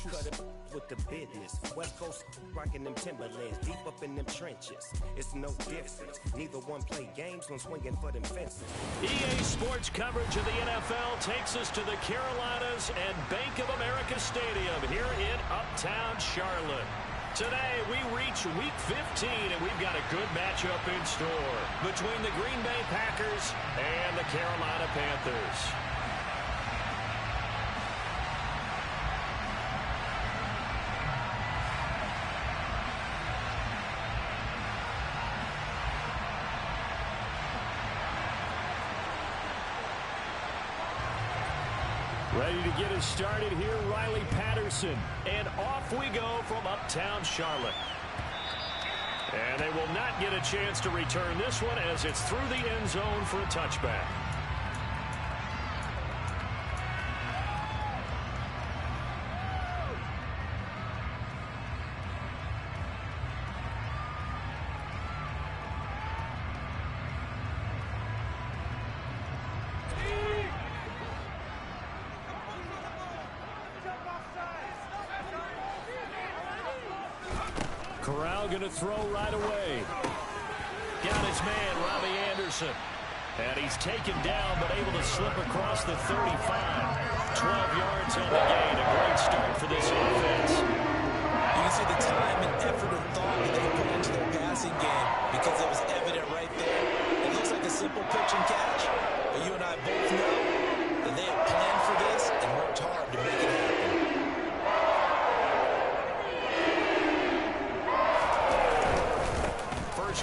Cut it with the business. West Coast rocking them Timberlands, deep up in them trenches. It's no difference. Neither one play games when swinging for them fences. EA Sports coverage of the NFL takes us to the Carolinas and Bank of America Stadium here in Uptown Charlotte. Today, we reach Week 15, and we've got a good matchup in store between the Green Bay Packers and the Carolina Panthers. Ready to get us started here, Riley Patterson. And off we go from Uptown Charlotte. And they will not get a chance to return this one as it's through the end zone for a touchback. Corral going to throw right away. Got his man, Robbie Anderson. And he's taken down, but able to slip across the 35. 12 yards on the gain. A great start for this offense. You can see the time and effort and thought that they put into their passing game because it was evident right there. It looks like a simple pitch and catch, but you and I both know that they have planned for this and worked hard to make it happen.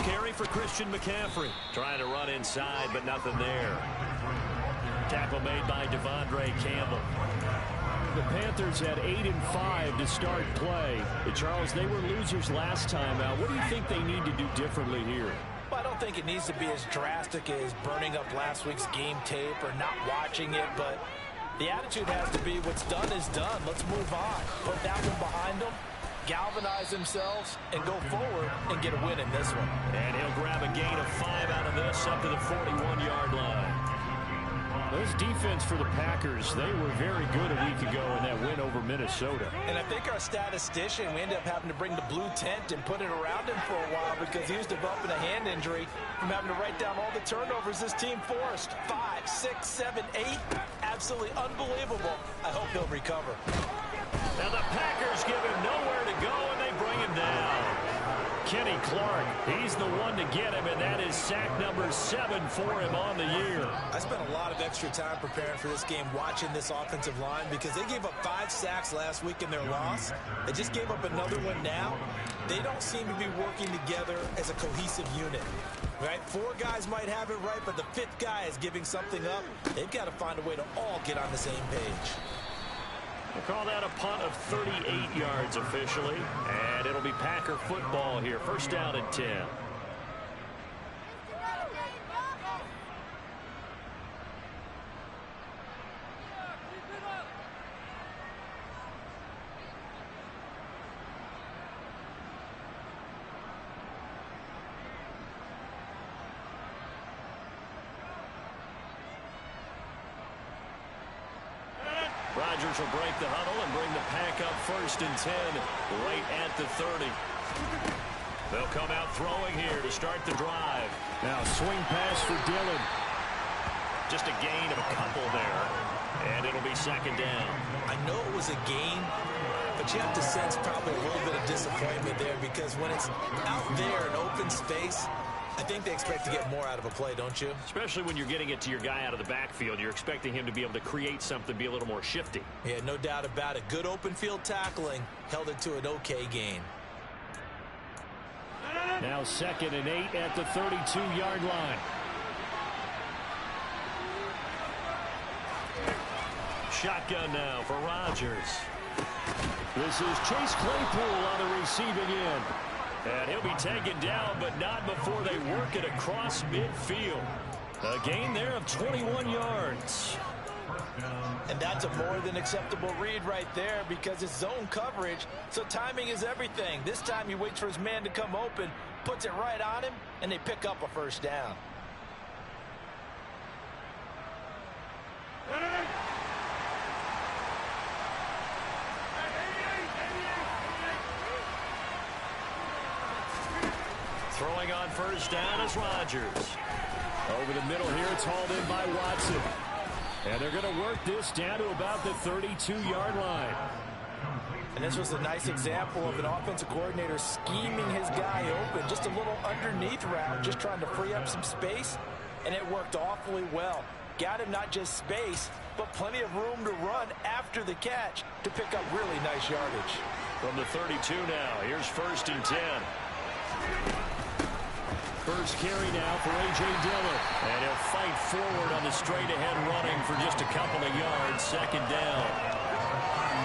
Carry for Christian McCaffrey. Trying to run inside, but nothing there. Tackle made by Devondre Campbell. The Panthers had 8-5 to start play. Charles, they were losers last time out. What do you think they need to do differently here? Well, I don't think it needs to be as drastic as burning up last week's game tape or not watching it, but the attitude has to be what's done is done. Let's move on. Put that one behind them. Galvanize themselves and go forward and get a win in this one. And he'll grab a gain of 5 out of this up to the 41-yard line. Those defense for the Packers, they were very good a week ago in that win over Minnesota. And I think our statistician, we ended up having to bring the blue tent and put it around him for a while because he was developing a hand injury from having to write down all the turnovers this team forced. 5, 6, 7, 8. Absolutely unbelievable. I hope he'll recover. Now the Packers give him nowhere to go, and they bring him down. Kenny Clark, he's the one to get him, and that is sack number 7 for him on the year. I spent a lot of extra time preparing for this game watching this offensive line because they gave up 5 sacks last week in their loss. They just gave up another one now. They don't seem to be working together as a cohesive unit. Right? 4 guys might have it right, but the 5th guy is giving something up. They've got to find a way to all get on the same page. We'll call that a punt of 38 yards officially, and it'll be Packer football here. First down and 10. Rodgers will break the huddle and bring the pack up first and 10 right at the 30. They'll come out throwing here to start the drive. Now swing pass for Dillon. Just a gain of a couple there. And it'll be second down. I know it was a gain, but you have to sense probably a little bit of disappointment there because when it's out there in open space, I think they expect to get more out of a play, don't you? Especially when you're getting it to your guy out of the backfield. You're expecting him to be able to create something, be a little more shifty. Yeah, no doubt about it. Good open field tackling held it to an okay gain. Now second and 8 at the 32-yard line. Shotgun now for Rodgers. This is Chase Claypool on the receiving end. And he'll be taken down, but not before they work it across midfield. A gain there of 21 yards. And that's a more than acceptable read right there because it's zone coverage, so timing is everything. This time he waits for his man to come open, puts it right on him, and they pick up a first down. Throwing on first down is Rodgers. Over the middle here, it's hauled in by Watson. And they're going to work this down to about the 32-yard line. And this was a nice example of an offensive coordinator scheming his guy open. Just a little underneath route, just trying to free up some space. And it worked awfully well. Got him not just space, but plenty of room to run after the catch to pick up really nice yardage. From the 32 now, here's 1st and 10. First carry now for A.J. Dillon. And he'll fight forward on the straight-ahead running for just a couple of yards. 2nd down.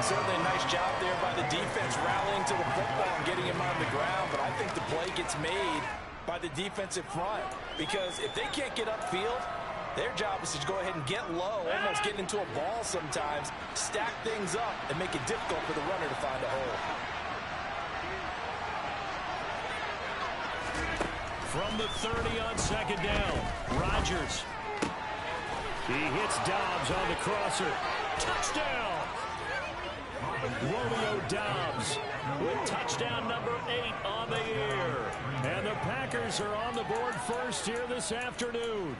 Certainly a nice job there by the defense rallying to the football and getting him on the ground. But I think the play gets made by the defensive front. Because if they can't get upfield, their job is to go ahead and get low, almost get into a ball sometimes, stack things up, and make it difficult for the runner to find a hole. From the 30 on 2nd down, Rodgers. He hits Dobbs on the crosser. Touchdown! Romeo Dobbs with touchdown number 8 on the year. And the Packers are on the board first here this afternoon.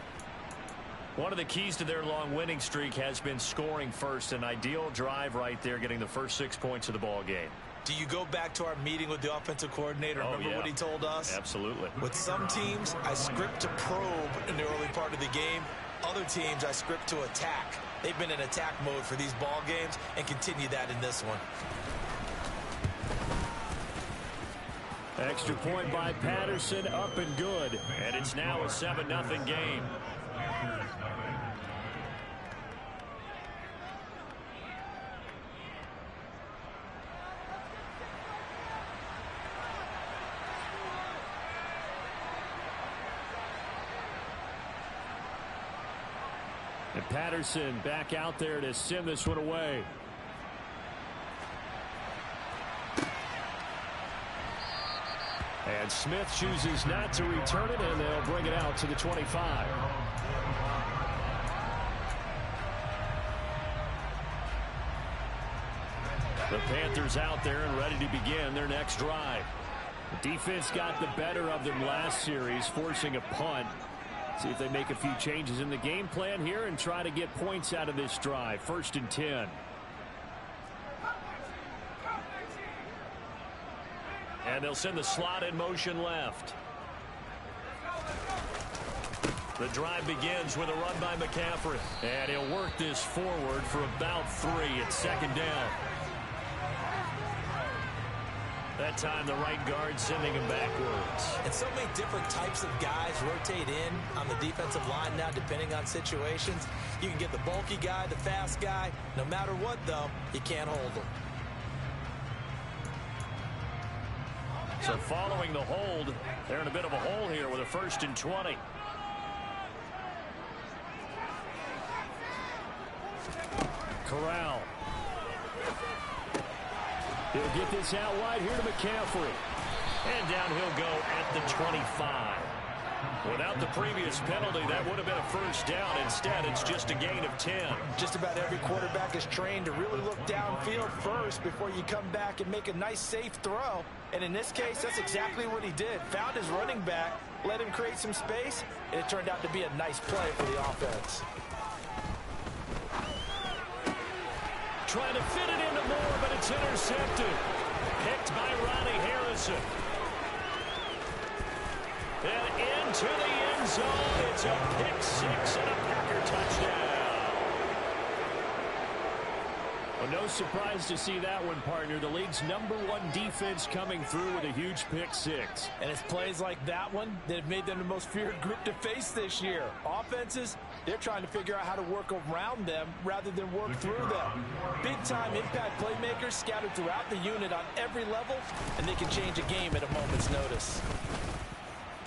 One of the keys to their long winning streak has been scoring first. An ideal drive right there, getting the first 6 points of the ball game. Do you go back to our meeting with the offensive coordinator? Remember what he told us? Absolutely. With some teams, I script to probe in the early part of the game. Other teams, I script to attack. They've been in attack mode for these ball games and continue that in this one. Extra point by Patterson, up and good. And it's now a 7-0 game. And Patterson back out there to send this one away. And Smith chooses not to return it, and they'll bring it out to the 25. The Panthers out there and ready to begin their next drive. The defense got the better of them last series, forcing a punt. See if they make a few changes in the game plan here and try to get points out of this drive. 1st and 10. And they'll send the slot in motion left. The drive begins with a run by McCaffrey. And he'll work this forward for about 3 at 2nd down. That time the right guard sending him backwards. And so many different types of guys rotate in on the defensive line now depending on situations. You can get the bulky guy, the fast guy. No matter what, though, you can't hold them. So following the hold, they're in a bit of a hole here with a 1st and 20. Corral. He'll get this out wide here to McCaffrey. And down he'll go at the 25. Without the previous penalty, that would have been a 1st down. Instead, it's just a gain of 10. Just about every quarterback is trained to really look downfield first before you come back and make a nice, safe throw. And in this case, that's exactly what he did. Found his running back, let him create some space, and it turned out to be a nice play for the offense. Trying to fit it into Moore, but it's intercepted. Picked by Ronnie Harrison. And into the end zone. It's a pick 6 and a Packer touchdown. Well, no surprise to see that one, partner. The league's #1 defense coming through with a huge pick 6. And it's plays like that one that have made them the most feared group to face this year. Offenses, they're trying to figure out how to work around them rather than work through them. Big-time impact playmakers scattered throughout the unit on every level, and they can change a game at a moment's notice.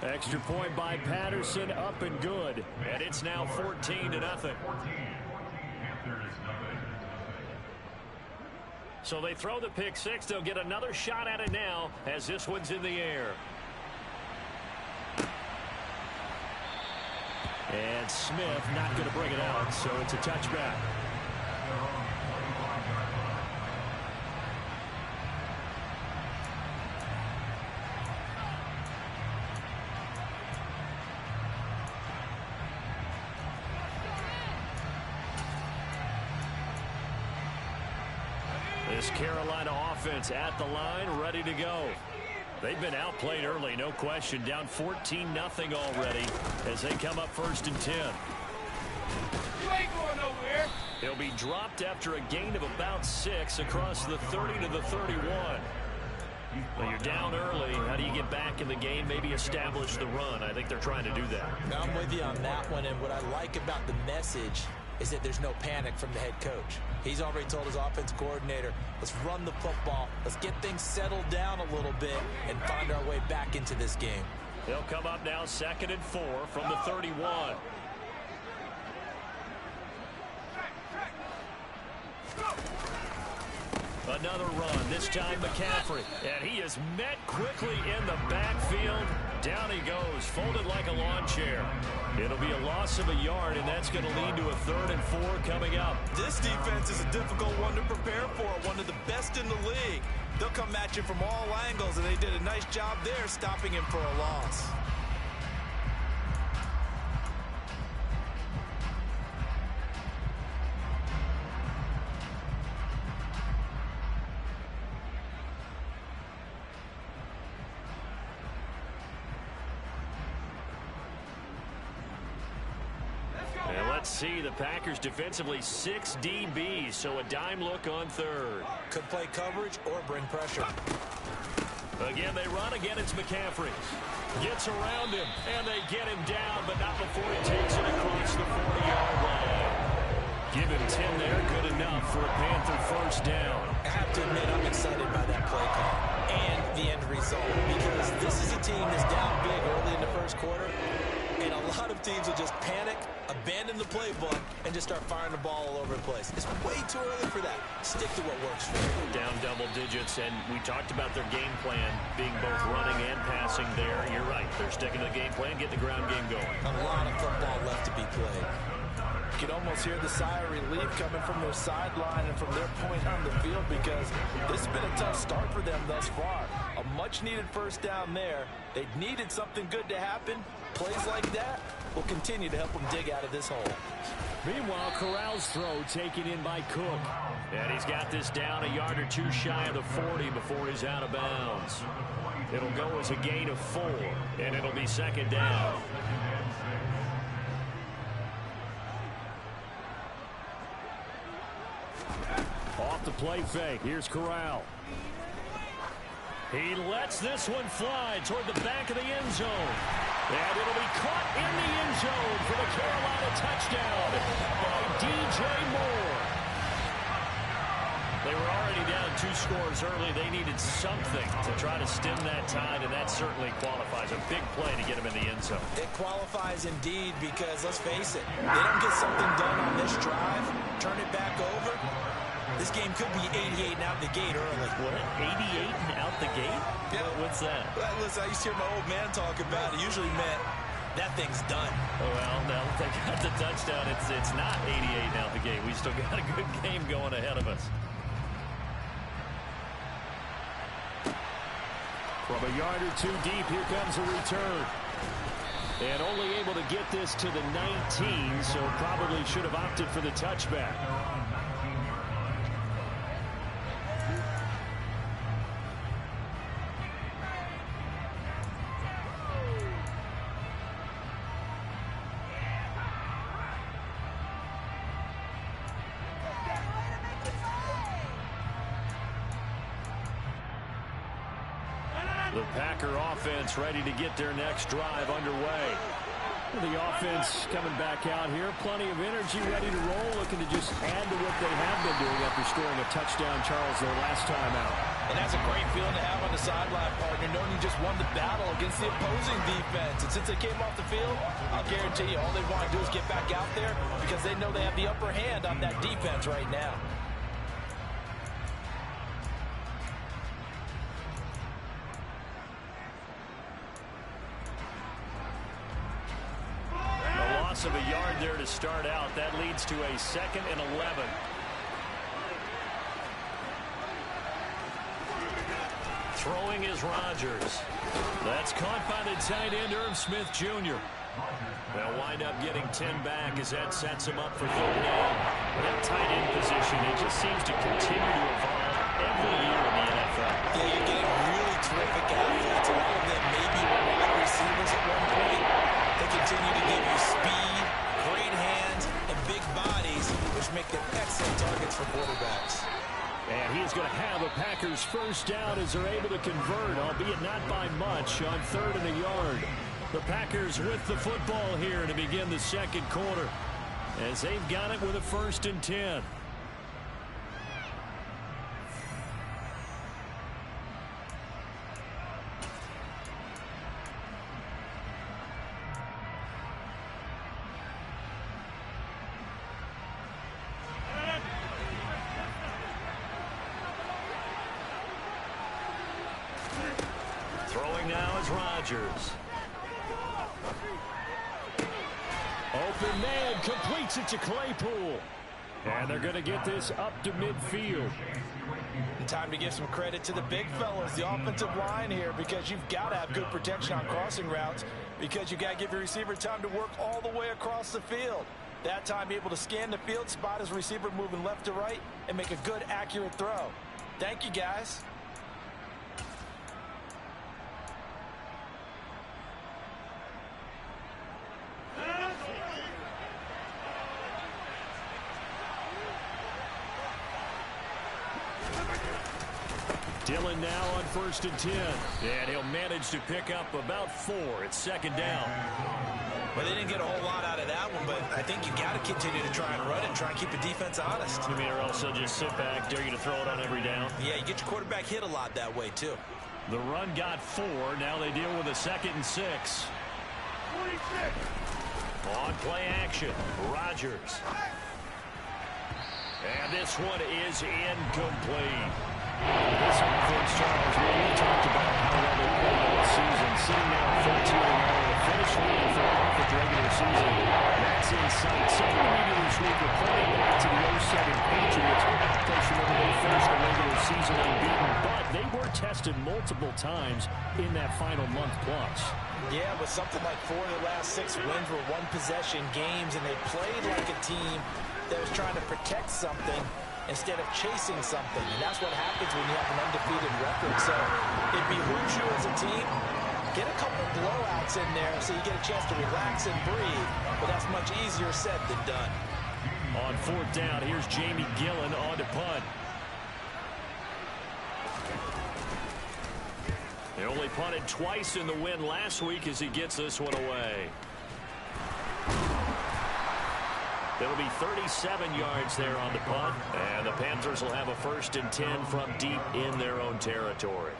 Extra point by Patterson, up and good. And it's now 14-0. So they throw the pick 6. They'll get another shot at it now as this one's in the air. And Smith not going to bring it out, so it's a touchback. This Carolina offense at the line, ready to go. They've been outplayed early, no question. Down 14-0 already as they come up 1st and 10. You ain't going nowhere. He'll be dropped after a gain of about 6 across the 30 to the 31. Well, you're down early. How do you get back in the game? Maybe establish the run. I think they're trying to do that. I'm with you on that one, and what I like about the message is that there's no panic from the head coach. He's already told his offense coordinator, let's run the football, let's get things settled down a little bit and find our way back into this game. They'll come up now 2nd and 4 from the 31. Another run, this time McCaffrey. And he is met quickly in the backfield. Down he goes, folded like a lawn chair. It'll be a loss of a yard, and that's going to lead to a 3rd and 4 coming up. This defense is a difficult one to prepare for, one of the best in the league. They'll come at you from all angles, and they did a nice job there stopping him for a loss. Let's see, the Packers defensively 6 DBs, so a dime look on 3rd. Could play coverage or bring pressure. Again, they run. Again, it's McCaffrey. Gets around him, and they get him down, but not before he takes it across the 40-yard line. Give him 10 there, good enough for a Panther 1st down. I have to admit, I'm excited by that play call and the end result, because this is a team that's down big early in the 1st quarter, and a lot of teams will just panic, abandon the playbook, and just start firing the ball all over the place. It's way too early for that. Stick to what works for you. Down double digits, and we talked about their game plan being both running and passing there. You're right. They're sticking to the game plan, get the ground game going. A lot of football left to be played. You can almost hear the sigh of relief coming from their sideline and from their point on the field, because this has been a tough start for them thus far. A much-needed 1st down there. They needed something good to happen. Plays like that will continue to help them dig out of this hole. Meanwhile, Corral's throw taken in by Cook. And he's got this down a yard or 2 shy of the 40 before he's out of bounds. It'll go as a gain of 4, and it'll be 2nd down. Off the play fake. Here's Corral. He lets this one fly toward the back of the end zone. And it'll be caught in the end zone for the Carolina touchdown by DJ Moore. They were already down 2 scores early. They needed something to try to stem that tide, and that certainly qualifies. A big play to get him in the end zone. It qualifies indeed, because let's face it, they don't get something done on this drive, turn it back over, this game could be 88 and out the gate early. What? 88 and out the gate? Yeah. What's that? Listen, I used to hear my old man talk about it. Usually meant that thing's done. Oh, well, now that they got the touchdown, it's not 88 and out the gate. We still got a good game going ahead of us. From a yard or 2 deep, here comes a return. And only able to get this to the 19, so probably should have opted for the touchback. The Packer offense ready to get their next drive underway. The offense coming back out here. Plenty of energy, ready to roll, looking to just add to what they have been doing after scoring a touchdown, Charles, their last time out. And that's a great feeling to have on the sideline, partner, knowing you just won the battle against the opposing defense. And since they came off the field, I'll guarantee you all they want to do is get back out there, because they know they have the upper hand on that defense right now. Of a yard there to start out. That leads to a 2nd and 11. Throwing is Rodgers. That's caught by the tight end, Irv Smith Jr. They'll wind up getting 10 back as that sets him up for 3rd down. That tight end position, it just seems to continue to evolve Packers first down as they're able to convert, albeit not by much, on 3rd and a yard. The Packers with the football here to begin the second quarter, as they've got it with a 1st and 10. Throwing now is Rodgers. Open man, completes it to Claypool. And they're going to get this up to midfield. Time to give some credit to the big fellas, the offensive line here, because you've got to have good protection on crossing routes, because you've got to give your receiver time to work all the way across the field. That time, able to scan the field, spot his receiver moving left to right, and make a good, accurate throw. Thank you, guys. Dillon now on 1st and 10. And he'll manage to pick up about 4. It's 2nd down. Well, they didn't get a whole lot out of that one, but I think you got to continue to try and run and try and keep the defense honest. You mean, or else they'll just sit back, dare you to throw it on every down? Yeah, you get your quarterback hit a lot that way, too. The run got 4. Now they deal with a 2nd and 6. 46. On play action, Rodgers. And this one is incomplete. This offense, Charles, we talked about how well they played all season, sitting now 13-0, finish leading for a perfect regular season. That's in sight. Second meeting this week, we're playing back to the 07 Patriots. Folks, remember they finished the regular season unbeaten, but they were tested multiple times in that final month plus. Yeah, but something like 4 of the last 6 wins were one-possession games, and they played like a team that was trying to protect something instead of chasing something. And that's what happens when you have an undefeated record. So it behooves you as a team, get a couple blowouts in there so you get a chance to relax and breathe. But that's much easier said than done. On 4th down, here's Jamie Gillen on to punt. He only punted twice in the win last week as he gets this one away. It'll be 37 yards there on the punt, and the Panthers will have a 1st and 10 from deep in their own territory.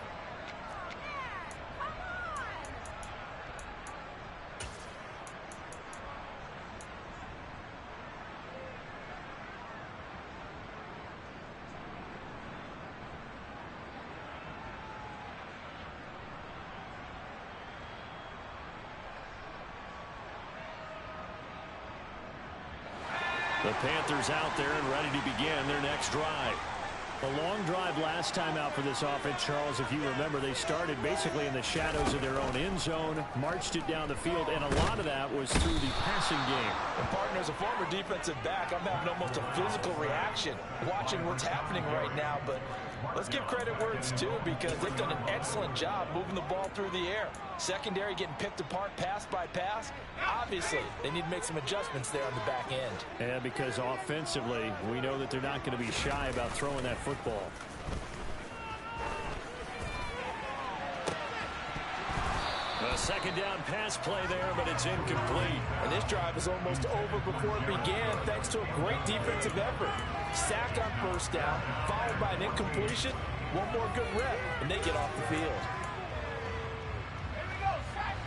The Panthers out there and ready to begin their next drive. A long drive last time out for this offense, Charles. If you remember, they started basically in the shadows of their own end zone, marched it down the field, and a lot of that was through the passing game. And partner, as a former defensive back, I'm having almost a physical reaction watching what's happening right now. But let's give credit where it's due, because they've done an excellent job moving the ball through the air. Secondary getting picked apart pass by pass. Obviously, they need to make some adjustments there on the back end. Yeah, because offensively, we know that they're not going to be shy about throwing that football. A 2nd down pass play there, but it's incomplete. And this drive is almost over before it began, thanks to a great defensive effort. Sack on 1st down, followed by an incompletion. One more good rep, and they get off the field.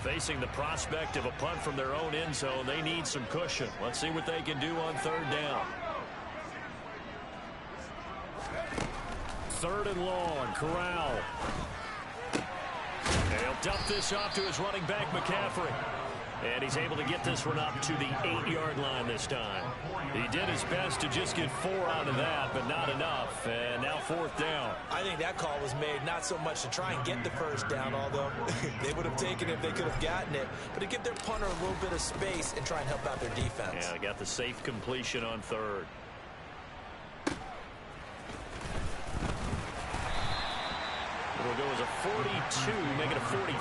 Facing the prospect of a punt from their own end zone, they need some cushion. Let's see what they can do on 3rd down. 3rd and long, Corral. He'll dump this off to his running back, McCaffrey. And he's able to get this one up to the 8-yard line this time. He did his best to just get 4 out of that, but not enough. And now 4th down. I think that call was made not so much to try and get the 1st down, although they would have taken it if they could have gotten it, but to give their punter a little bit of space and try and help out their defense. Yeah, they got the safe completion on 3rd. It'll go as a 42, make it a 40.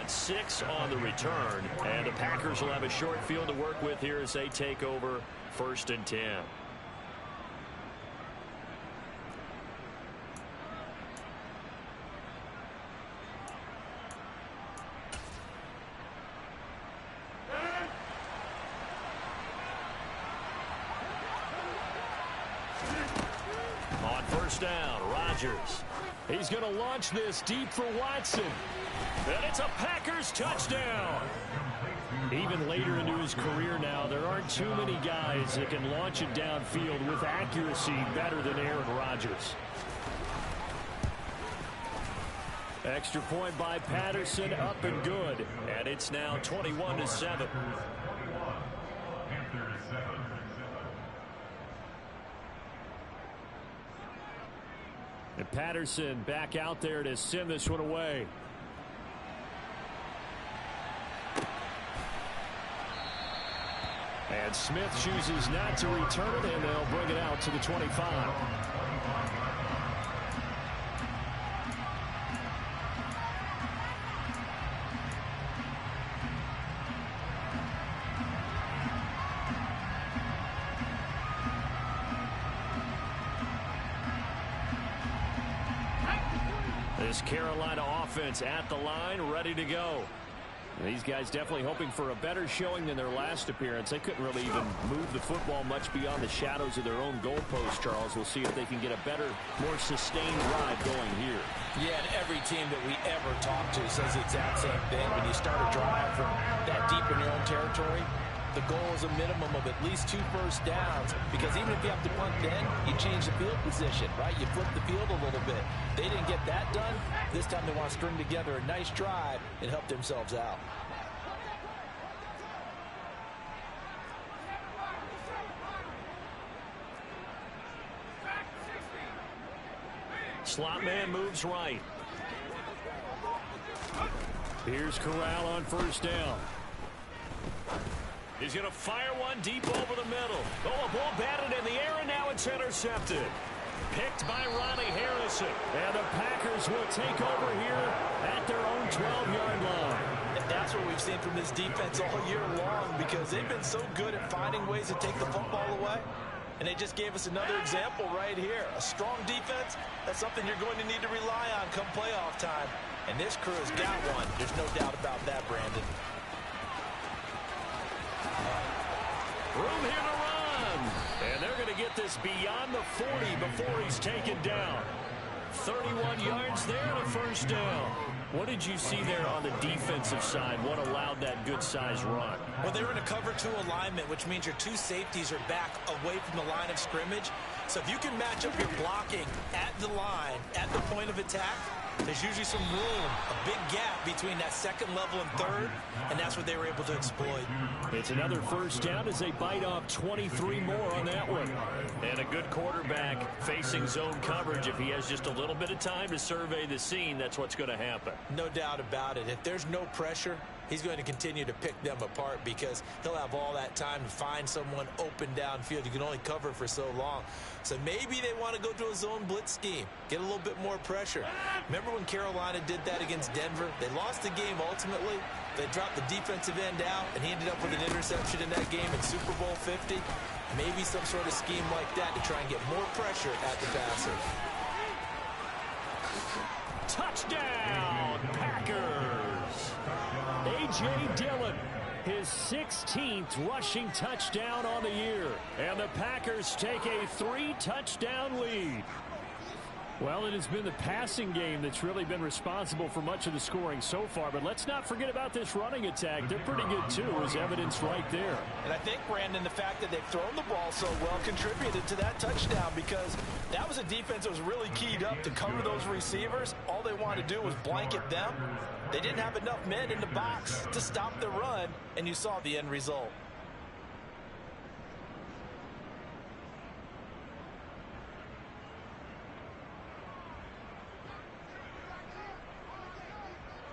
got 6 on the return. And the Packers will have a short field to work with here as they take over 1st and 10. On 1st down, Rodgers. He's going to launch this deep for Watson. And it's a Packers touchdown. Even later into his career now, there aren't too many guys that can launch it downfield with accuracy better than Aaron Rodgers. Extra point by Patterson, up and good. And it's now 21-7. And Patterson back out there to send this one away. And Smith chooses not to return it, and they'll bring it out to the 25. This Carolina offense at the line, ready to go. These guys definitely hoping for a better showing than their last appearance. They couldn't really even move the football much beyond the shadows of their own goalpost, Charles. We'll see if they can get a better, more sustained drive going here. Yeah, and every team that we ever talk to says the exact same thing. When you start a drive from that deep in your own territory, the goal is a minimum of at least 2 first downs, because even if you have to punt then, you change the field position, right? You flip the field a little bit. They didn't get that done. This time they want to string together a nice drive and help themselves out. Slot man moves right. Here's Corral on 1st down. He's going to fire one deep over the middle. Oh, a ball batted in the air, and now it's intercepted. Picked by Ronnie Harrison. And the Packers will take over here at their own 12-yard line. And that's what we've seen from this defense all year long, because they've been so good at finding ways to take the football away. And they just gave us another example right here. A strong defense, that's something you're going to need to rely on come playoff time. And this crew has got one. There's no doubt about that, Brandon. Room here to run. And they're going to get this beyond the 40 before he's taken down. 31 yards there and a 1st down. What did you see there on the defensive side? What allowed that good-sized run? Well, they were in a cover 2 alignment, which means your 2 safeties are back away from the line of scrimmage. So if you can match up your blocking at the line, at the point of attack, there's usually some room, a big gap between that 2nd level and 3rd, and that's what they were able to exploit. It's another 1st down as they bite off 23 more on that one. And a good quarterback facing zone coverage. If he has just a little bit of time to survey the scene, that's what's going to happen. No doubt about it. If there's no pressure, he's going to continue to pick them apart, because he'll have all that time to find someone open downfield. You can only cover for so long. So maybe they want to go to a zone blitz scheme, get a little bit more pressure. Remember when Carolina did that against Denver? They lost the game ultimately. They dropped the defensive end out, and he ended up with an interception in that game in Super Bowl 50. Maybe some sort of scheme like that to try and get more pressure at the passer. Touchdown, Packers! A.J. Dillon, his 16th rushing touchdown on the year. And the Packers take a 3-touchdown lead. Well, it has been the passing game that's really been responsible for much of the scoring so far. But let's not forget about this running attack. They're pretty good, too, as evidenced right there. And I think, Brandon, the fact that they've thrown the ball so well contributed to that touchdown, because that was a defense that was really keyed up to cover those receivers. All they wanted to do was blanket them. They didn't have enough men in the box to stop the run, and you saw the end result.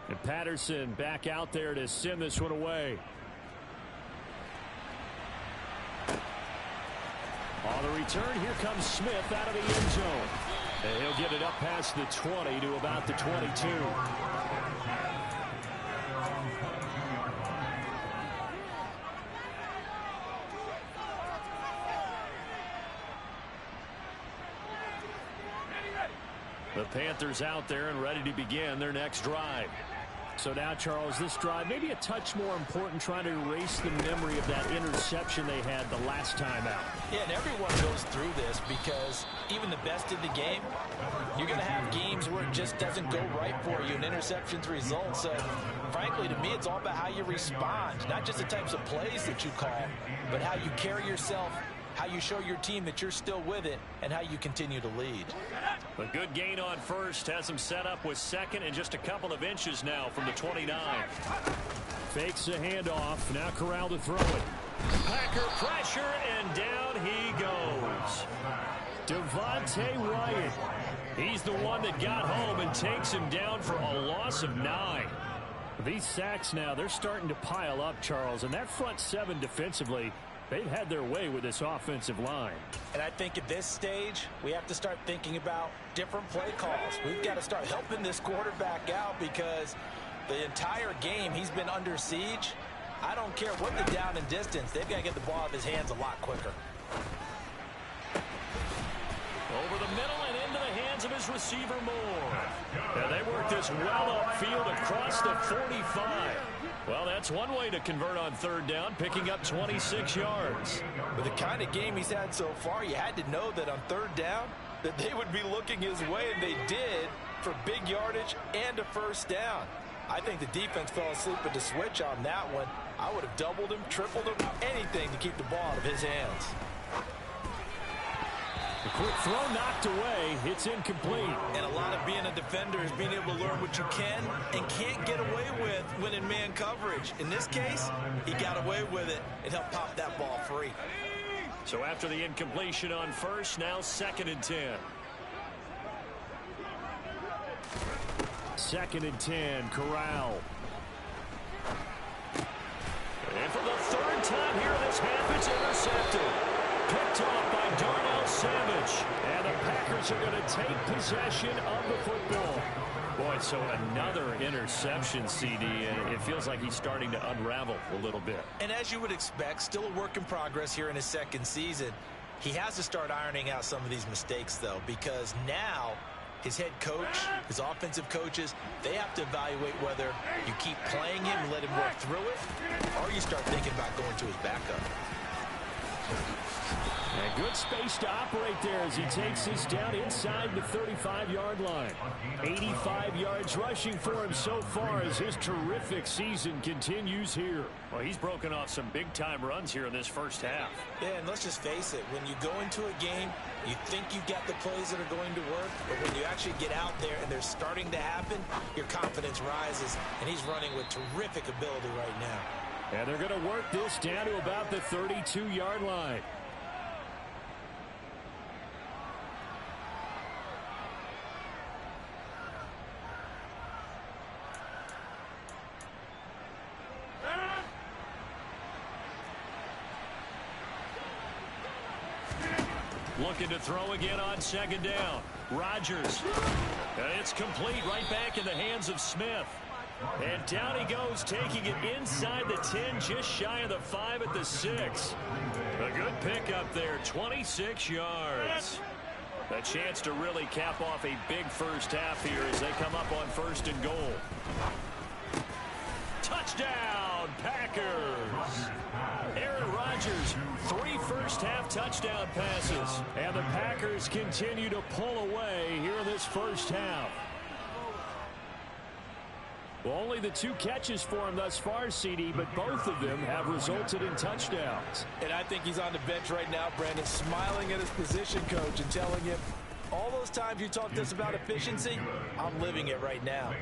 And Patterson back out there to send this one away. On the return, here comes Smith out of the end zone. And he'll get it up past the 20 to about the 22. The Panthers out there and ready to begin their next drive. So now, Charles, this drive maybe a touch more important, trying to erase the memory of that interception they had the last time out. Yeah, and everyone goes through this because even the best in the game, you're going to have games where it just doesn't go right for you, and interceptions result. So, frankly, to me, it's all about how you respond, not just the types of plays that you call, but how you carry yourself, how you show your team that you're still with it, and how you continue to lead. A good gain on first has him set up with second and just a couple of inches now from the 29. Fakes a handoff. Now Corral to throw it. Packer pressure, and down he goes. Devontae Wyatt. He's the one that got home and takes him down for a loss of 9. These sacks now, they're starting to pile up, Charles, and that front seven defensively, they've had their way with this offensive line. And I think at this stage, we have to start thinking about different play calls. We've got to start helping this quarterback out because the entire game he's been under siege. I don't care what the down and distance. They've got to get the ball out of his hands a lot quicker. Over the middle and into the hands of his receiver Moore. And they work this well upfield across the 45. Well, that's one way to convert on third down, picking up 26 yards. With the kind of game he's had so far, you had to know that on third down that they would be looking his way, and they did, for big yardage and a first down. I think the defense fell asleep at the switch on that one. I would have doubled him, tripled him, anything to keep the ball out of his hands. A quick throw knocked away. It's incomplete. And a lot of being a defender is being able to learn what you can and can't get away with when in man coverage. In this case, he got away with it and helped pop that ball free. So after the incompletion on first, now 2nd and 10. 2nd and 10, Corral. And for the third time here in this half, it's intercepted. Picked off by Darnell Savage. And the Packers are going to take possession of the football. Boy, so another interception, CD, and it feels like he's starting to unravel a little bit. And as you would expect, still a work in progress here in his second season. He has to start ironing out some of these mistakes, though, because now his head coach, his offensive coaches, they have to evaluate whether you keep playing him and let him work through it, or you start thinking about going to his backup. And good space to operate there as he takes this down inside the 35-yard line. 85 yards rushing for him so far as his terrific season continues here. Well, he's broken off some big-time runs here in this first half. Yeah, and let's just face it. When you go into a game, you think you got the plays that are going to work, but when you actually get out there and they're starting to happen, your confidence rises, and he's running with terrific ability right now. And they're going to work this down to about the 32-yard line. Looking to throw again on 2nd down. Rodgers. It's complete right back in the hands of Smith. And down he goes, taking it inside the 10, just shy of the 5 at the 6. A good pickup there, 26 yards. A chance to really cap off a big first half here as they come up on 1st and goal. Touchdown, Packers! Aaron Rodgers, 3 first-half touchdown passes. And the Packers continue to pull away here in this first half. Well, only the 2 catches for him thus far, CD, but both of them have resulted in touchdowns. And I think he's on the bench right now, Brandon, smiling at his position coach and telling him, all those times you talked to us about efficiency, I'm living it right now.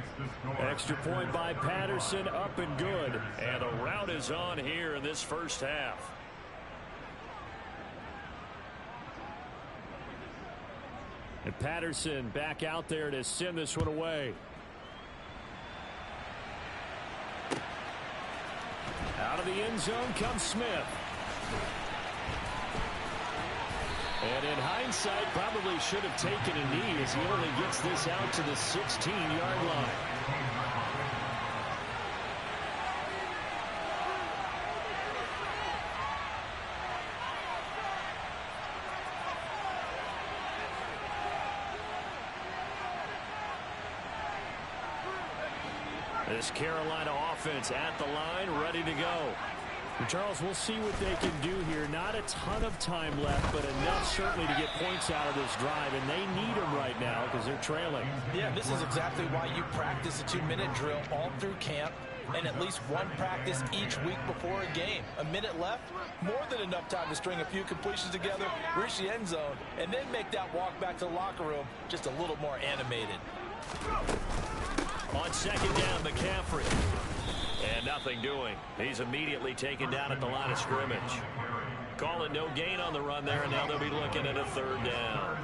Extra point by Patterson, up and good. And the route is on here in this first half. And Patterson back out there to send this one away. Out of the end zone comes Smith. And in hindsight, probably should have taken a knee as he only gets this out to the 16-yard line. This Carolina offense at the line, ready to go. And Charles, we'll see what they can do here. Not a ton of time left, but enough certainly to get points out of this drive, and they need them right now because they're trailing. Yeah, this is exactly why you practice a 2-minute drill all through camp and at least one practice each week before a game. A minute left, more than enough time to string a few completions together, reach the end zone, and then make that walk back to the locker room just a little more animated. On second down, McCaffrey. And nothing doing. He's immediately taken down at the line of scrimmage. Call it no gain on the run there, and now they'll be looking at a third down.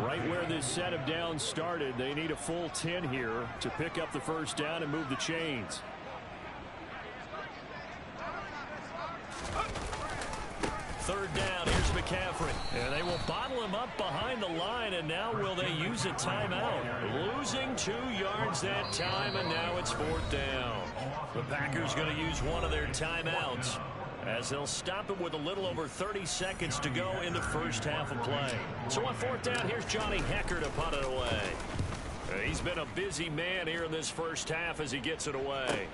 Right where this set of downs started, they need a full 10 here to pick up the first down and move the chains. Third down, here's McCaffrey. And they will bottle him up behind the line, and now will they use a timeout? Losing 2 yards that time, and now it's fourth down. The Packers going to use one of their timeouts as they'll stop it with a little over 30 seconds to go in the first half of play. So on fourth down, here's Johnny Hecker to punt it away. He's been a busy man here in this first half as he gets it away.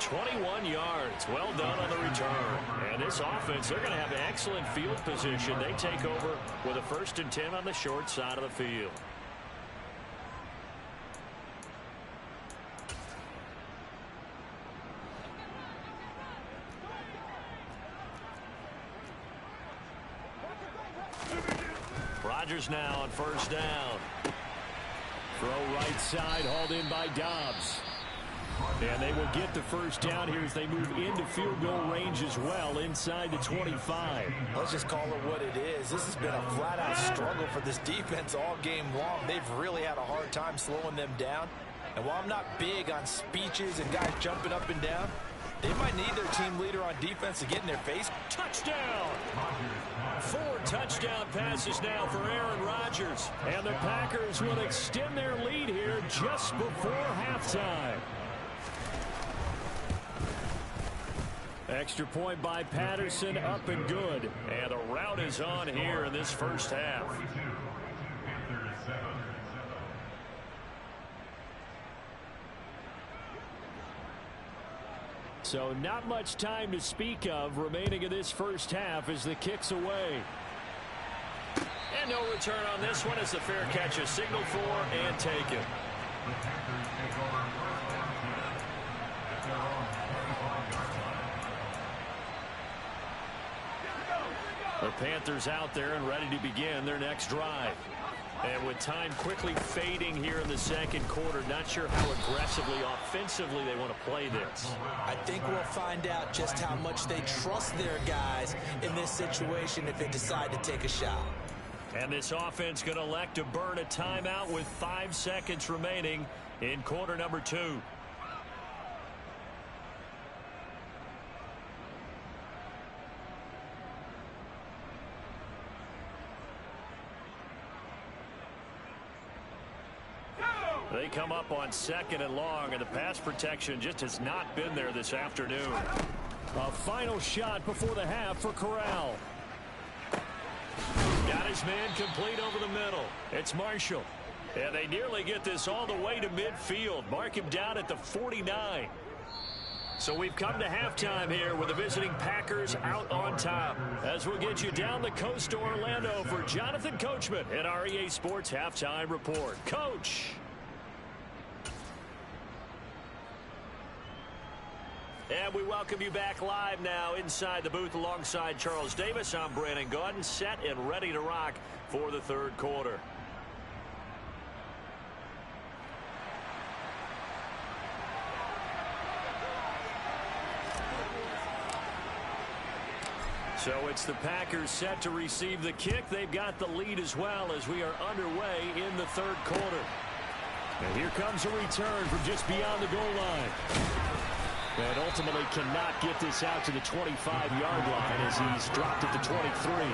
.21 yards. Well done on the return. And this offense, they're going to have excellent field position. They take over with a 1st and 10 on the short side of the field. Rodgers now on first down. Throw right side, hauled in by Dobbs. And they will get the first down here as they move into field goal range as well, inside the 25. Let's just call it what it is. This has been a flat-out struggle for this defense all game long. They've really had a hard time slowing them down. And while I'm not big on speeches and guys jumping up and down, they might need their team leader on defense to get in their face. Touchdown! 4 touchdown passes now for Aaron Rodgers. And the Packers will extend their lead here just before halftime. Extra point by Patterson, up and good. And the route is on here in this first half. So not much time to speak of remaining in this first half as the kick's away. And no return on this one as the fair catch is signaled for and taken. The Panthers out there and ready to begin their next drive. And with time quickly fading here in the second quarter, not sure how aggressively, offensively they want to play this. I think we'll find out just how much they trust their guys in this situation if they decide to take a shot. And this offense going to elect to burn a timeout with 5 seconds remaining in quarter number 2. They come up on second and long, and the pass protection just has not been there this afternoon. A final shot before the half for Corral. Got his man complete over the middle. It's Marshall. And they nearly get this all the way to midfield. Mark him down at the 49. So we've come to halftime here with the visiting Packers out on top. As we'll get you down the coast to Orlando for Jonathan Coachman at our EA Sports Halftime Report. Coach. And we welcome you back live now inside the booth alongside Charles Davis. I'm Brandon Gaudin, set and ready to rock for the third quarter. So it's the Packers set to receive the kick. They've got the lead as well as we are underway in the third quarter. And here comes a return from just beyond the goal line. And ultimately cannot get this out to the 25-yard line as he's dropped at the 23.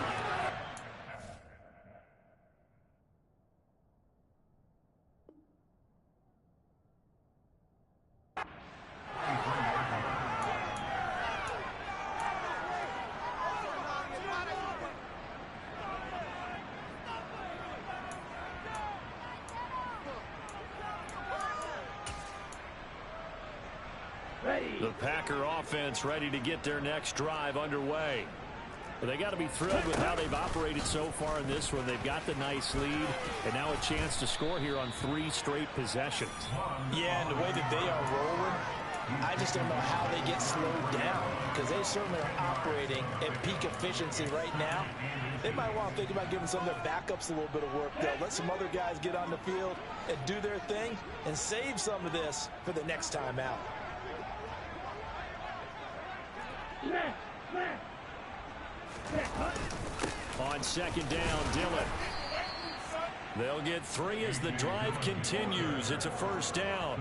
The Packer offense ready to get their next drive underway. But they got to be thrilled with how they've operated so far in this one. They've got the nice lead, and now a chance to score here on 3 straight possessions. Yeah, and the way that they are rolling, I just don't know how they get slowed down, because they certainly are operating at peak efficiency right now. They might want to think about giving some of their backups a little bit of work, though. Let some other guys get on the field and do their thing and save some of this for the next time out. On second down, Dillon. They'll get 3 as the drive continues. It's a first down.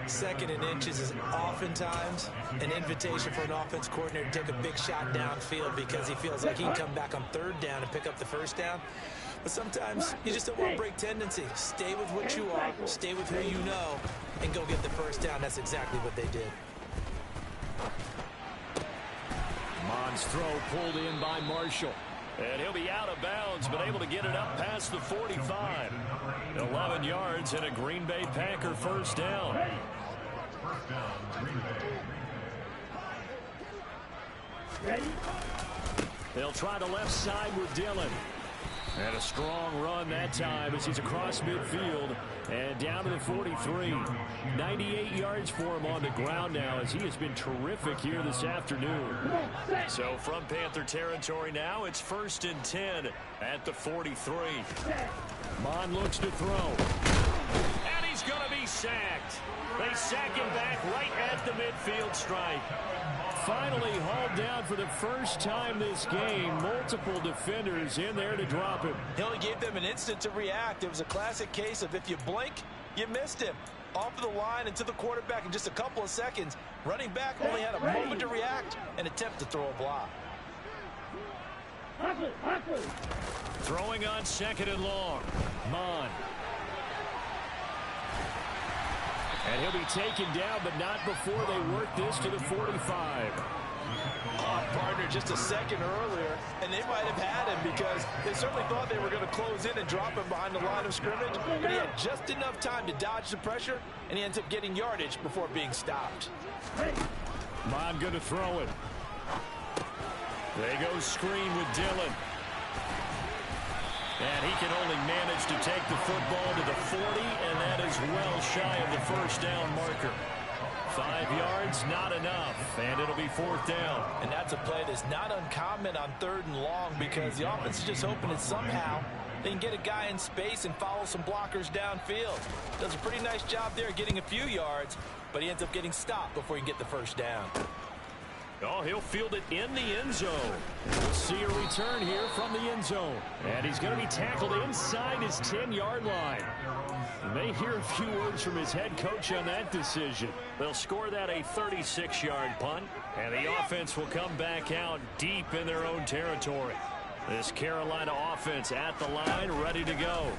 2nd and inches is oftentimes an invitation for an offense coordinator to take a big shot downfield because he feels like he can come back on 3rd down and pick up the first down. But sometimes you just don't want to break tendency. Stay with what you are, stay with who you know, and go get the first down. That's exactly what they did. Mons throw pulled in by Marshall. And he'll be out of bounds, but able to get it up past the 45. 11 yards and a Green Bay Packer first down. They'll try the left side with Dillon. And a strong run that time as he's across midfield and down to the 43. 98 yards for him on the ground now as he has been terrific here this afternoon. So from Panther territory now, it's 1st and 10 at the 43. Mon looks to throw. And he's going to be sacked. They sack him back right at the midfield stripe. Finally hauled down for the first time this game. Multiple defenders in there to drop him. He only gave them an instant to react. It was a classic case of if you blink, you missed him. Off of the line and to the quarterback in just a couple of seconds. Running back only had a moment to react and attempt to throw a block. Throwing on 2nd and long. Mon. And he'll be taken down, but not before they work this to the 45. Partner just a second earlier, and they might have had him because they certainly thought they were going to close in and drop him behind the line of scrimmage, but he had just enough time to dodge the pressure, and he ends up getting yardage before being stopped. Mon going to throw it. They go screen with Dillon. And he can only manage to take the football to the 40, and that is well shy of the first down marker. 5 yards, not enough, and it'll be 4th down. And that's a play that's not uncommon on 3rd and long because the offense is just hoping that somehow they can get a guy in space and follow some blockers downfield. Does a pretty nice job there getting a few yards, but he ends up getting stopped before he can get the first down. Oh, he'll field it in the end zone. We'll see a return here from the end zone. And he's going to be tackled inside his 10-yard line. You may hear a few words from his head coach on that decision. They'll score that a 36-yard punt. And the offense will come back out deep in their own territory. This Carolina offense at the line, ready to go.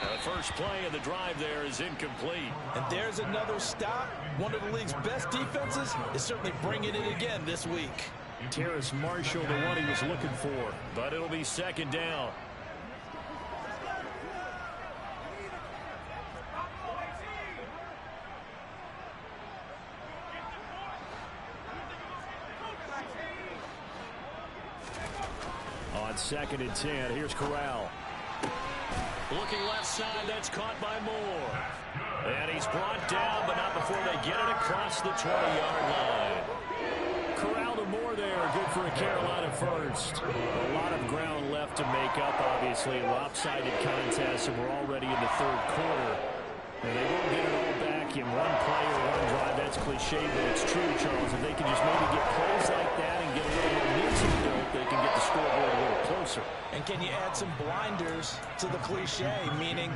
The first play of the drive there is incomplete. And there's another stop. One of the league's best defenses is certainly bringing it again this week. Terrace Marshall, the one he was looking for. But it'll be 2nd down. On 2nd and 10, here's Corral. Looking left side, that's caught by Moore. And he's brought down, but not before they get it across the 20-yard line. Corral to Moore there, good for a Carolina first. A lot of ground left to make up, obviously. A lopsided contest, and we're already in the 3rd quarter. And they won't get it all back in one play or one drive. That's cliche, but it's true, Charles. If they can just maybe get plays like that and get a little momentum built, they can get the scoreboard a little closer. And can you add some blinders to the cliche, meaning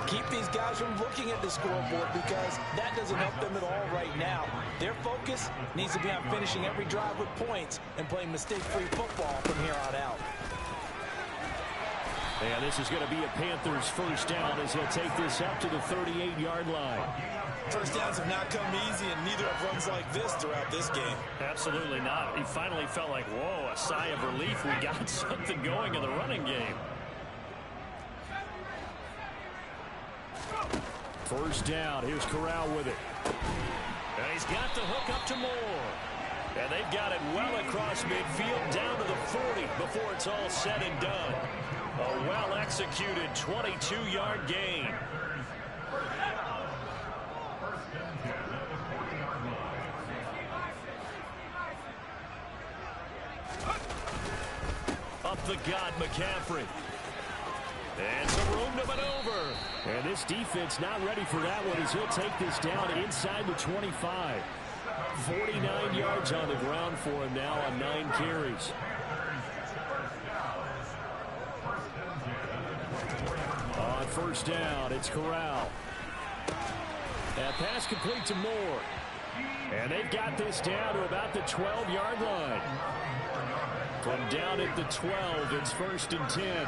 keep these guys from looking at the scoreboard because that doesn't help them at all right now. Their focus needs to be on finishing every drive with points and playing mistake-free football from here on out. And this is going to be a Panthers first down as he'll take this up to the 38-yard line. First downs have not come easy, and neither have runs like this throughout this game. Absolutely not. He finally felt like, whoa, a sigh of relief. We got something going in the running game. First down. Here's Corral with it. And he's got the hook up to Moore. And they've got it well across midfield down to the 40 before it's all said and done. A well-executed 22-yard gain. Up the gut, McCaffrey. And some room to maneuver. And this defense not ready for that one as he'll take this down inside the 25. 49 yards on the ground for him now on 9 carries. On first down, it's Corral. That pass complete to Moore. And they've got this down to about the 12-yard line. From down at the 12, it's 1st and 10.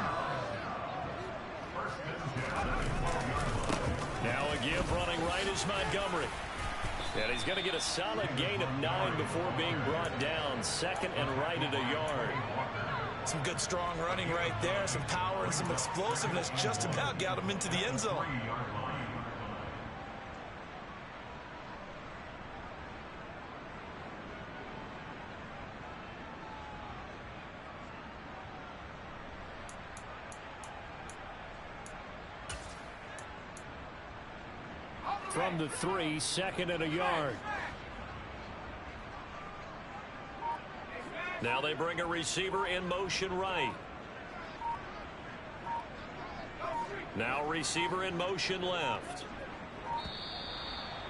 Now again, running right is Montgomery. And he's going to get a solid gain of 9 before being brought down. 2nd and right at a yard. Some good, strong running right there. Some power and some explosiveness just about got him into the end zone. From the 3, 2nd and a yard. Now they bring a receiver in motion right. Now receiver in motion left.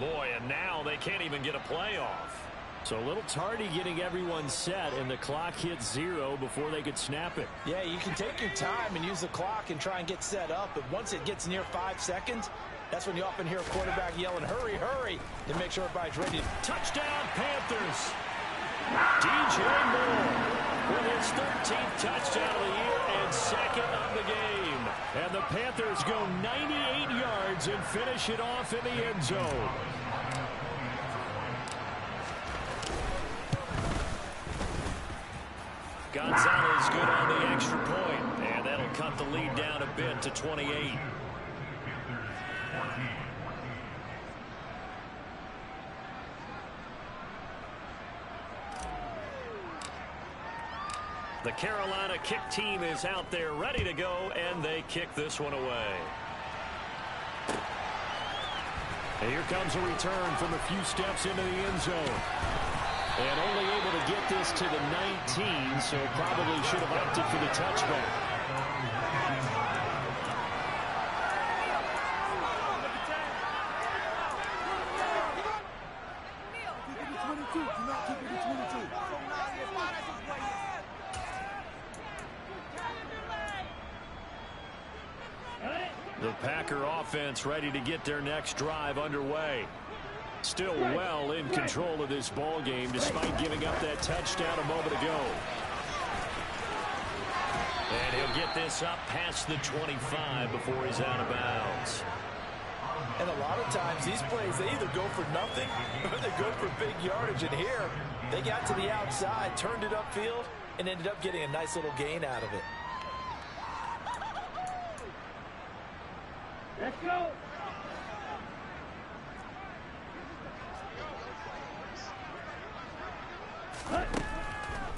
Boy, and now they can't even get a play off. So a little tardy getting everyone set, and the clock hits 0 before they could snap it. Yeah, you can take your time and use the clock and try and get set up, but once it gets near 5 seconds, that's when you often hear a quarterback yelling, hurry, hurry, to make sure everybody's ready. Touchdown, Panthers. DJ Moore with his 13th touchdown of the year and 2nd of the game. And the Panthers go 98 yards and finish it off in the end zone. Gonzalez good on the extra point, and that'll cut the lead down a bit to 28. The Carolina kick team is out there ready to go, and they kick this one away. And here comes a return from a few steps into the end zone. And only able to get this to the 19, so probably should have opted for the touchback. The Packer offense ready to get their next drive underway. Still well in control of this ball game despite giving up that touchdown a moment ago. And he'll get this up past the 25 before he's out of bounds. And a lot of times these plays, they either go for nothing or they go for big yardage. And here, they got to the outside, turned it upfield, and ended up getting a nice little gain out of it. Let's go.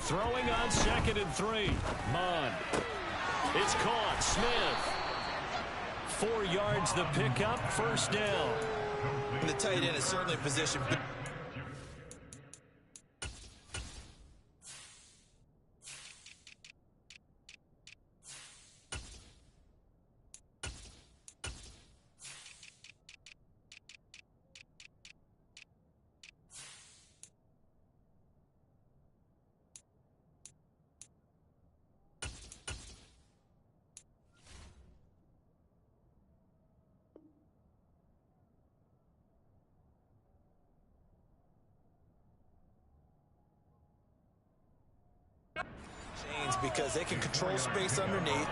Throwing on 2nd and 3. Mond. It's caught. Smith. 4 yards the pickup. First down. And the tight end is certainly positioned. Because they can control space underneath.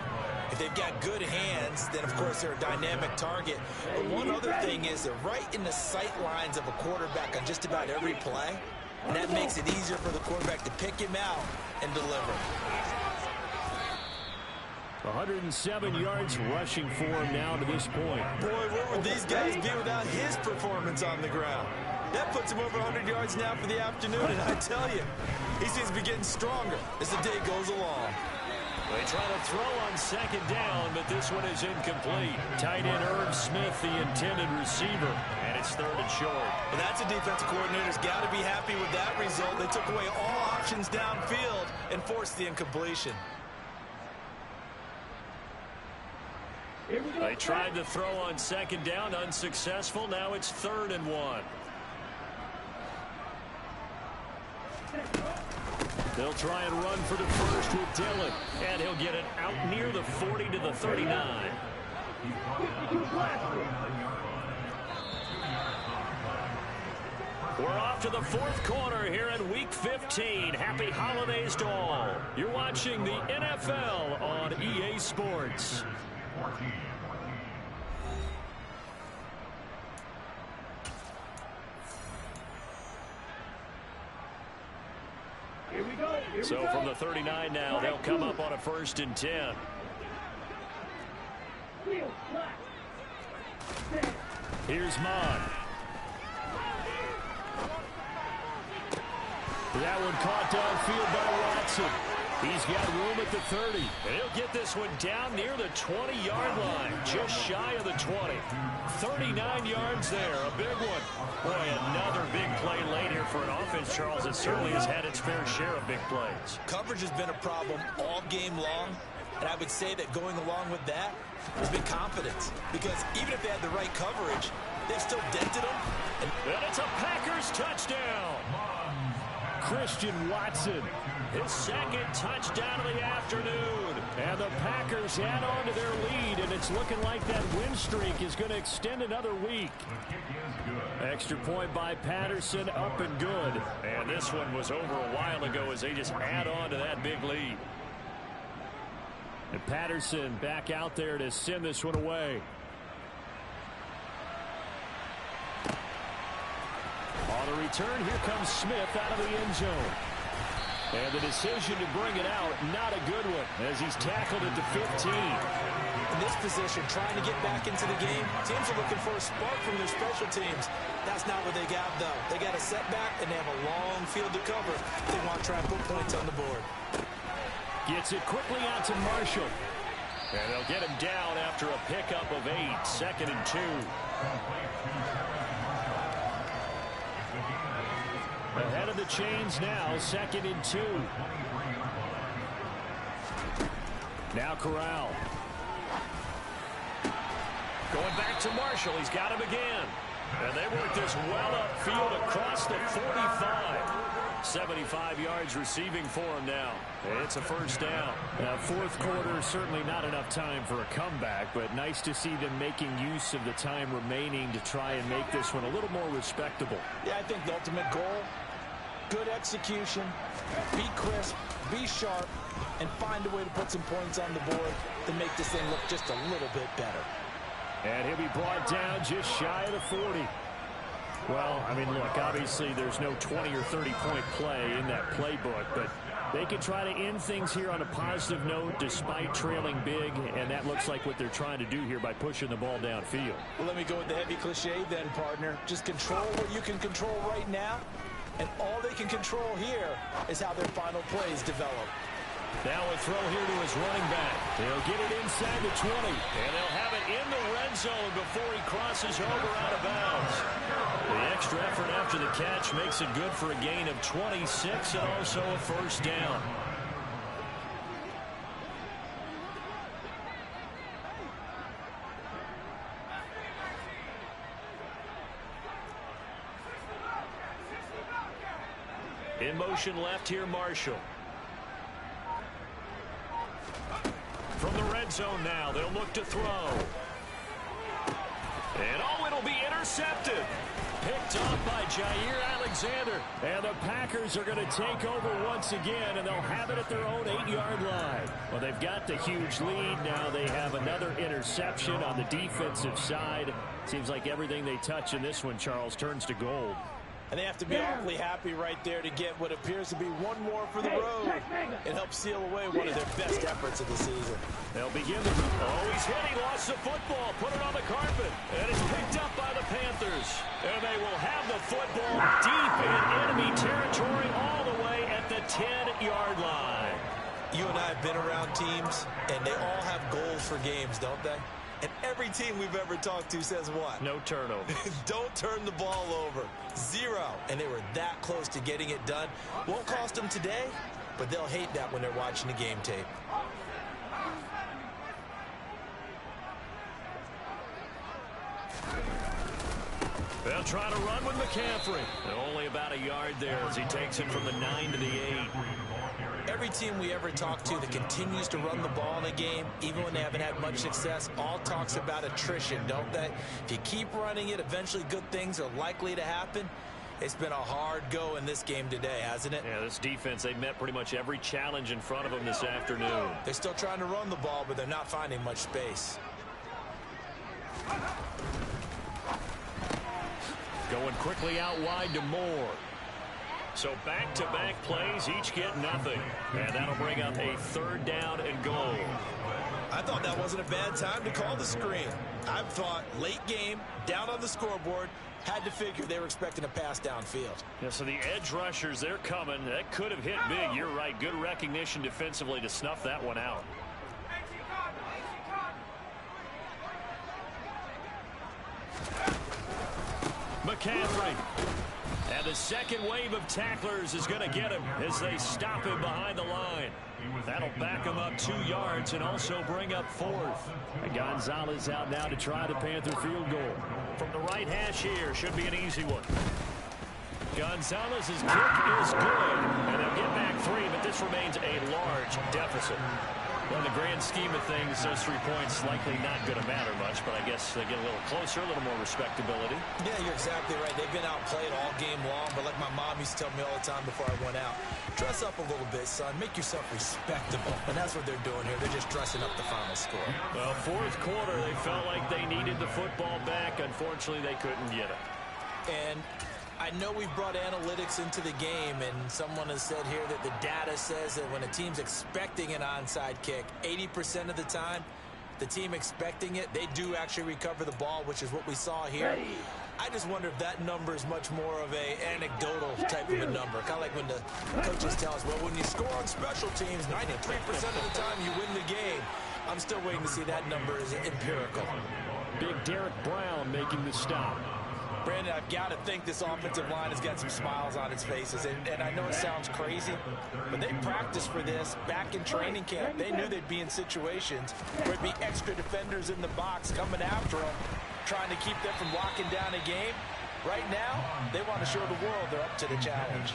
If they've got good hands, then of course they're a dynamic target. But one other thing is they're right in the sight lines of a quarterback on just about every play. And that makes it easier for the quarterback to pick him out and deliver. 107 yards rushing for him now to this point. Boy, where would these guys be without his performance on the ground? That puts him over 100 yards now for the afternoon, and I tell you, he seems to be getting stronger as the day goes along. They try to throw on second down, but this one is incomplete. Tight end Irv Smith, the intended receiver, and it's third and short. Well, that's a defensive coordinator's got to be happy with that result. They took away all options downfield and forced the incompletion. They tried to throw on second down, unsuccessful. Now it's 3rd and 1. They'll try and run for the first with Dillon, and he'll get it out near the 40 to the 39. We're off to the 4th quarter here in Week 15. Happy holidays to all. You're watching the NFL on EA Sports. So from the 39 now, they'll come up on a 1st and 10. Here's Mon. That one caught downfield by Watson. He's got room at the 30. And he'll get this one down near the 20-yard line, just shy of the 20. 39 yards there, a big one. Boy, another big play late here for an offense, Charles, that certainly has had its fair share of big plays. Coverage has been a problem all game long, and I would say that going along with that has been confidence. Because even if they had the right coverage, they've still dented them. And it's a Packers touchdown. Christian Watson. His 2nd touchdown of the afternoon. And the Packers add on to their lead, and it's looking like that win streak is going to extend another week. Extra point by Patterson, up and good. And this one was over a while ago as they just add on to that big lead. And Patterson back out there to send this one away. On the return, here comes Smith out of the end zone. And the decision to bring it out, not a good one, as he's tackled at the 15. In this position, trying to get back into the game, teams are looking for a spark from their special teams. That's not what they got, though. They got a setback, and they have a long field to cover. They want to try and put points on the board. Gets it quickly out to Marshall. And they'll get him down after a pickup of 8, 2nd and 2. Ahead of the chains now, 2nd and 2. Now Corral. Going back to Marshall. He's got him again. And they work this well upfield across the 45. 75 yards receiving for him now. It's a 1st down. Now, 4th quarter, certainly not enough time for a comeback, but nice to see them making use of the time remaining to try and make this one a little more respectable. Yeah, I think the ultimate goal, good execution, be crisp, be sharp, and find a way to put some points on the board to make this thing look just a little bit better. And he'll be brought down just shy of the 40. Well, I mean, look, obviously there's no 20 or 30-point play in that playbook, but they can try to end things here on a positive note despite trailing big, and that looks like what they're trying to do here by pushing the ball downfield. Well, let me go with the heavy cliche then, partner. Just control what you can control right now, and all they can control here is how their final plays develop. Now a throw here to his running back. They'll get it inside the 20. And they'll have it in the red zone before he crosses over out of bounds. The extra effort after the catch makes it good for a gain of 26 and also a 1st down. In motion left here, Marshall. From the red zone now, they'll look to throw. And oh, it'll be intercepted. Picked off by Jair Alexander. And the Packers are going to take over once again, and they'll have it at their own 8-yard line. Well, they've got the huge lead. Now they have another interception on the defensive side. Seems like everything they touch in this one, Charles, turns to gold. And they have to be awfully happy right there to get what appears to be one more for the road. It helps seal away one of their best efforts of the season. They'll begin the... Oh, he's hit. He lost the football. Put it on the carpet. And it's picked up by the Panthers. And they will have the football deep in enemy territory all the way at the 10-yard line. You and I have been around teams, and they all have goals for games, don't they? And every team we've ever talked to says what? No turnover. Don't turn the ball over. 0. And they were that close to getting it done. Won't cost them today, but they'll hate that when they're watching the game tape. They'll try to run with McCaffrey. Only about a yard there as he takes it from the 9 to the 8. Every team we ever talk to that continues to run the ball in a game, even when they haven't had much success, all talks about attrition, don't they? If you keep running it, eventually good things are likely to happen. It's been a hard go in this game today, hasn't it? Yeah, this defense, they've met pretty much every challenge in front of them this afternoon. They're still trying to run the ball, but they're not finding much space. Going quickly out wide to Moore. So back-to-back plays, each get nothing. And that'll bring up a 3rd down and goal. I thought that wasn't a bad time to call the screen. I thought late game, down on the scoreboard, had to figure they were expecting a pass downfield. Yeah, so the edge rushers, they're coming. That could have hit big. You're right. Good recognition defensively to snuff that one out. McCaffrey. And the second wave of tacklers is going to get him as they stop him behind the line. That'll back him up 2 yards and also bring up 4th. And Gonzalez out now to try the Panther field goal. From the right hash here, should be an easy one. Gonzalez's kick is good, and they'll get back 3, but this remains a large deficit. Well, in the grand scheme of things, those 3 points likely not going to matter much, but I guess they get a little closer, a little more respectability. Yeah, you're exactly right. They've been outplayed all game long, but like my mom used to tell me all the time before I went out, dress up a little bit, son. Make yourself respectable. And that's what they're doing here. They're just dressing up the final score. Well, 4th quarter, they felt like they needed the football back. Unfortunately, they couldn't get it. And I know we've brought analytics into the game, and someone has said here that the data says that when a team's expecting an onside kick, 80% of the time, the team expecting it, they do actually recover the ball, which is what we saw here. I just wonder if that number is much more of a anecdotal type of a number. Kind of like when the coaches tell us, well, when you score on special teams, 93% of the time you win the game. I'm still waiting to see that number is empirical. Big Derek Brown making the stop. Brandon, I've got to think this offensive line has got some smiles on its faces. And I know it sounds crazy, but they practiced for this back in training camp. They knew they'd be in situations where it'd be extra defenders in the box coming after them, trying to keep them from locking down a game. Right now, they want to show the world they're up to the challenge.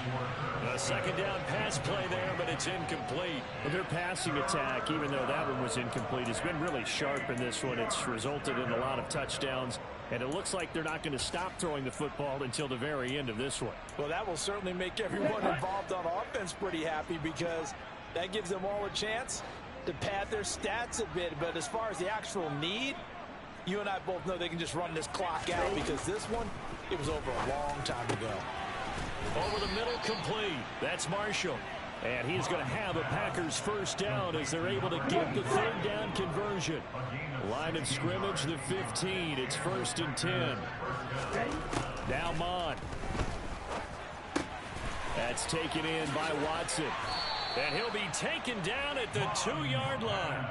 A 2nd down pass play there, but it's incomplete. Well, their passing attack, even though that one was incomplete, has been really sharp in this one. It's resulted in a lot of touchdowns, and it looks like they're not going to stop throwing the football until the very end of this one. Well, that will certainly make everyone involved on offense pretty happy, because that gives them all a chance to pad their stats a bit. But as far as the actual need, you and I both know they can just run this clock out, because this one, it was over a long time ago. Over the middle, complete. That's Marshall. And he's going to have a Packers 1st down as they're able to get the 3rd down conversion. Line of scrimmage, the 15. It's 1st and 10. Now Mon. That's taken in by Watson. And he'll be taken down at the 2-yard line.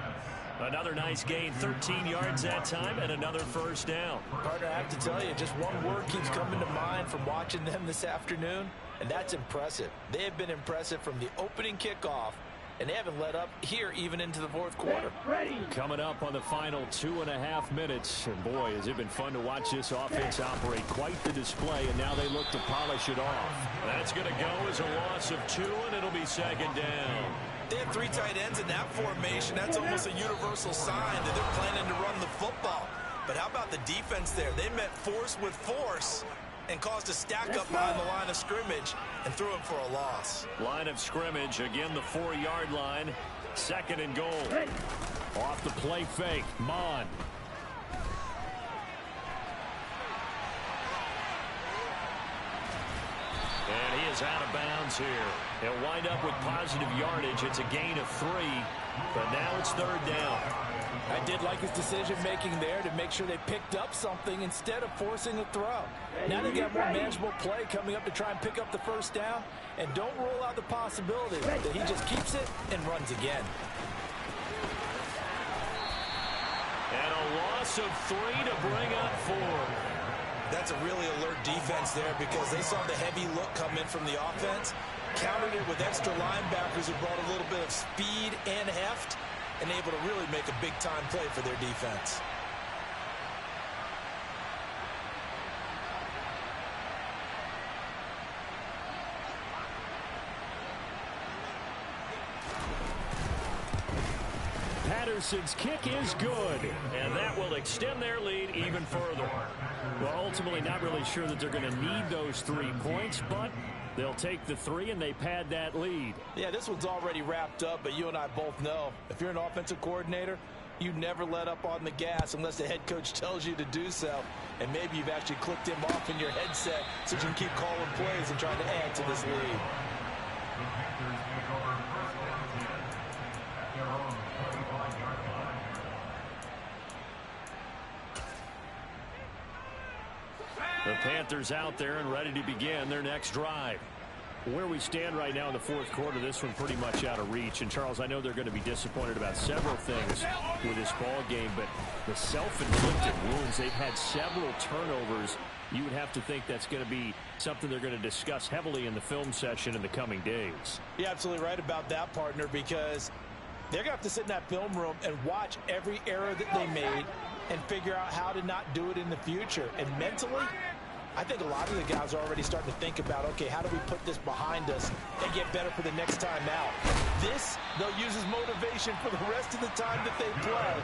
Another nice gain, 13 yards that time, and another 1st down. Partner, I have to tell you, just one word keeps coming to mind from watching them this afternoon, and that's impressive. They have been impressive from the opening kickoff, and they haven't let up here even into the 4th quarter. Coming up on the final 2.5 minutes, and boy, has it been fun to watch this offense operate. Quite the display, and now they look to polish it off. That's going to go as a loss of 2, and it'll be 2nd down. They have 3 tight ends in that formation. That's almost a universal sign that they're planning to run the football. But how about the defense there? They met force with force and caused a stack up behind the line of scrimmage and threw him for a loss. Line of scrimmage, again the 4-yard line. 2nd and goal. Off the play fake, Mon. And he is out of bounds here. He'll wind up with positive yardage. It's a gain of 3, but now it's 3rd down. I did like his decision-making there to make sure they picked up something instead of forcing a throw. Now they got more manageable play coming up to try and pick up the 1st down. And don't rule out the possibility that he just keeps it and runs again. And a loss of 3 to bring up 4. That's a really alert defense there because they saw the heavy look come in from the offense, countered it with extra linebackers who brought a little bit of speed and heft, and able to really make a big-time play for their defense. Patterson's kick is good. And that will extend their lead even further. Well, ultimately, not really sure that they're going to need those 3 points, but they'll take the 3 and they pad that lead. Yeah, this one's already wrapped up, but you and I both know if you're an offensive coordinator, you never let up on the gas unless the head coach tells you to do so. And maybe you've actually clicked him off in your headset so you can keep calling plays and trying to add to this lead. The Panthers out there and ready to begin their next drive. Where we stand right now in the 4th quarter, this one pretty much out of reach. And, Charles, I know they're going to be disappointed about several things with this ball game, but the self-inflicted wounds, they've had several turnovers. You would have to think that's going to be something they're going to discuss heavily in the film session in the coming days. You're absolutely right about that, partner, because they're going to have to sit in that film room and watch every error that they made and figure out how to not do it in the future. And mentally, I think a lot of the guys are already starting to think about, okay, how do we put this behind us and get better for the next time out? This, they'll use as motivation for the rest of the time that they play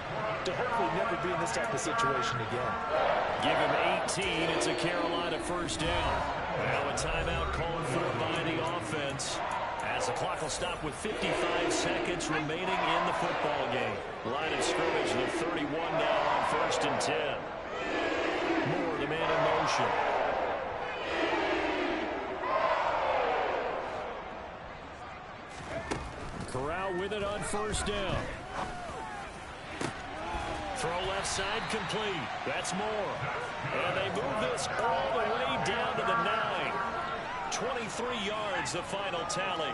to hopefully never be in this type of situation again. Give him 18. It's a Carolina 1st down. Now a timeout called for by the offense, as the clock will stop with 55 seconds remaining in the football game. Line of scrimmage, the 31 now on 1st and 10. Moore, the man in motion. Corral with it on 1st down. Throw left side complete. That's Moore. And they move this all the way down to the 9. 23 yards, the final tally.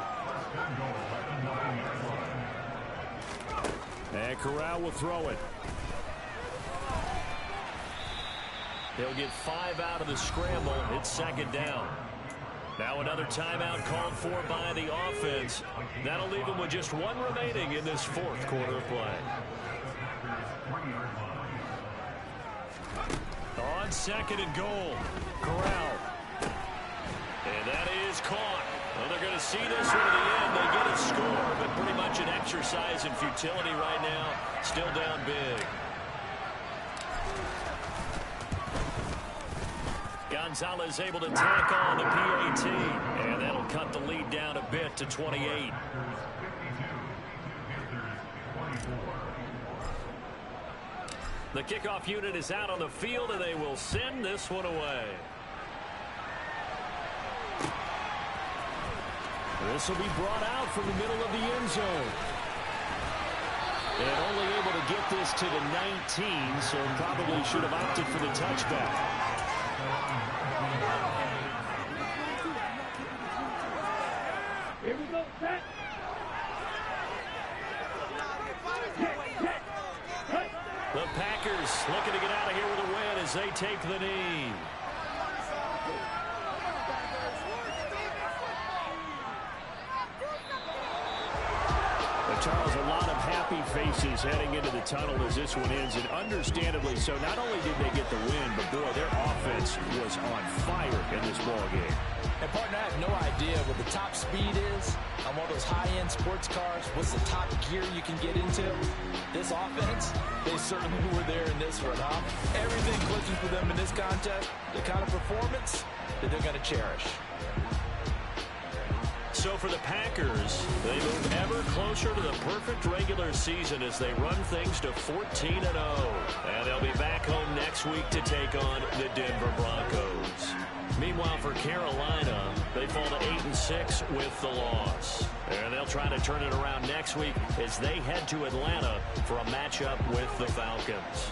And Corral will throw it. He'll get 5 out of the scramble. It's 2nd down. Now another timeout called for by the offense. That'll leave them with just 1 remaining in this 4th quarter of play. On 2nd and goal, Corral. And that is caught. Well, they're going to see this one to the end. They get a score, but pretty much an exercise in futility right now. Still down big. Gonzalez able to tack on the PAT, and that'll cut the lead down a bit to 28. The kickoff unit is out on the field, and they will send this one away. This will be brought out from the middle of the end zone. And only able to get this to the 19, so probably should have opted for the touchback. Here we go, set. The Packers looking to get out of here with a win as they take the knee. Charles, a lot of happy faces heading into the tunnel as this one ends, and understandably so. Not only did they get the win, but boy, their offense was on fire in this ball game. And partner, I have no idea what the top speed is on one of those high-end sports cars. What's the top gear you can get into? This offense, they certainly were there in this one, huh? Everything clicking for them in this contest, the kind of performance that they're going to cherish. So for the Packers, they move ever closer to the perfect regular season as they run things to 14-0. And they'll be back home next week to take on the Denver Broncos. Meanwhile, for Carolina, they fall to 8-6 with the loss. And they'll try to turn it around next week as they head to Atlanta for a matchup with the Falcons.